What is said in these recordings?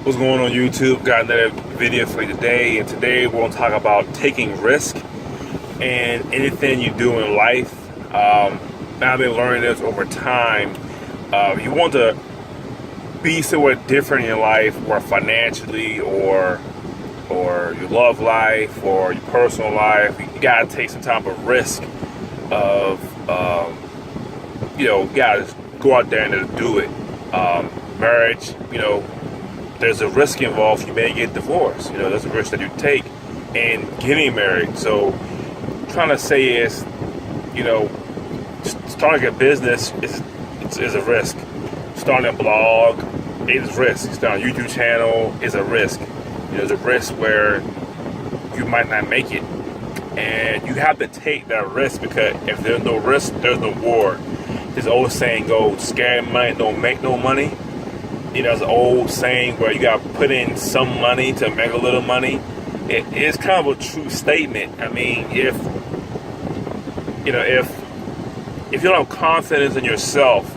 What's going on YouTube? Got another video for you today, and today we're going to talk about taking risk and anything you do in life. I've been learning this over time. You want to be somewhere different in your life, or financially, or your love life, or your personal life. You got to take some type of risk of, you got to go out there and just do it. Marriage, there's a risk involved. You may get divorced. There's a risk that you take in getting married. So, trying to say is, starting a business is a risk. Starting a blog is a risk. Starting a YouTube channel is a risk. There's a risk where you might not make it, and you have to take that risk, because if there's no risk, there's no reward. This old saying goes, "Scared money don't make no money." There's an old saying where you got to put in some money to make a little money. It's kind of a true statement. I mean, if you don't have confidence in yourself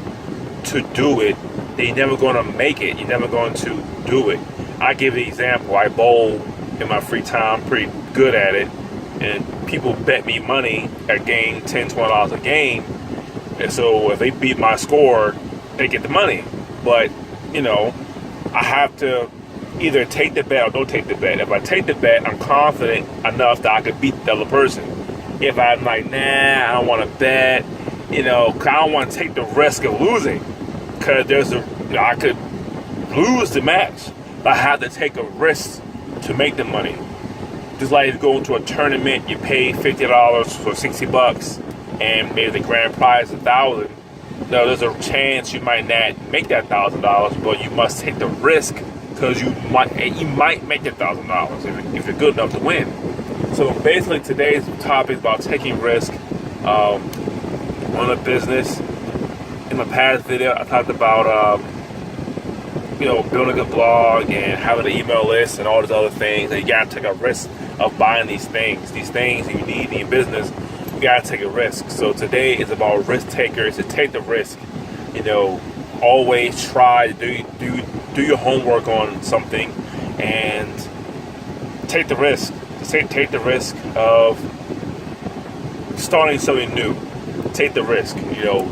to do it, then you're never going to make it. You're never going to do it. I give the example. I bowl in my free time, I'm pretty good at it, and people bet me money at game, $10, $20 a game, and so if they beat my score, they get the money. But I have to either take the bet or don't take the bet. If I take the bet, I'm confident enough that I could beat the other person. If I'm like, nah, I don't want to bet, 'cause I don't want to take the risk of losing, because I could lose the match. But I have to take a risk to make the money. Just like if you go into a tournament, you pay $50 for $60, and maybe the grand prize is $1,000. No, there's a chance you might not make that $1,000, but you must take the risk, because you might make that $1,000 if you're good enough to win. So basically, today's topic is about taking risk on a business. In my past video, I talked about building a blog and having an email list and all these other things. And you gotta take a risk of buying these things you need in your business. You gotta take a risk. So today is about risk takers. To take the risk, always try to do your homework on something and take the risk. Take the risk of starting something new. Take the risk.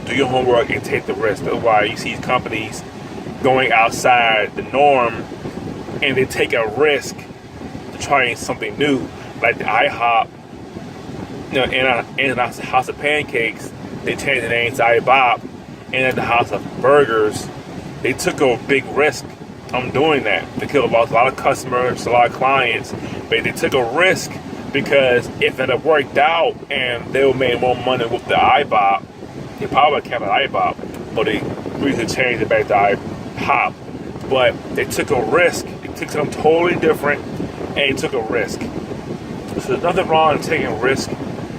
Do your homework and take the risk. That's why you see companies going outside the norm, and they take a risk to trying something new, like the IHOP. In a House of Pancakes, they changed the name to IBOP, and at the House of Burgers, they took a big risk on doing that. They could have lost a lot of customers, a lot of clients, but they took a risk, because if it had worked out and they would made more money with the IBOP, they probably kept it IBOP, but they recently changed it back to IHOP. But they took a risk. They took something totally different, and they took a risk. So there's nothing wrong in taking a risk.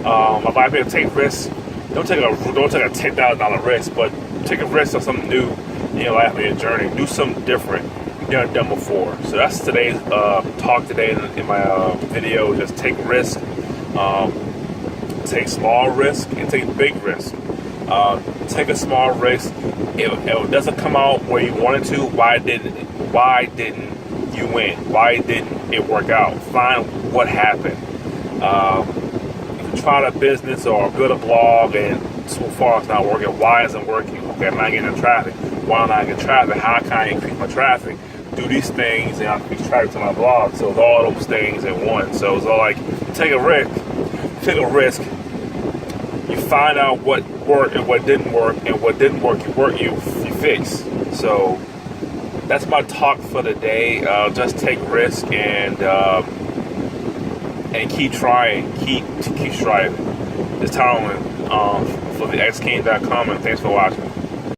A lot of people take risks. Don't take a $10,000 risk, but take a risk of something new in your life, in your journey. Do something different you've never done before. So that's today's talk today in my video. Just take risk. Take small risk and take big risk. Take a small risk. If it doesn't come out where you wanted to, why didn't you win? Why didn't it work out? Find what happened. If you try a business or build a blog and so far it's not working, why isn't it working? Okay, I'm not getting traffic. Why am I not getting traffic? How can I increase my traffic? Do these things and I'll increase traffic to my blog. So it's all those things in one. So it's all like, take a risk. You find out what worked and what didn't work, and what didn't work, you fix. So that's my talk for the day. Just take risk and keep trying, keep striving. It's Tyron for the xking.com, and thanks for watching.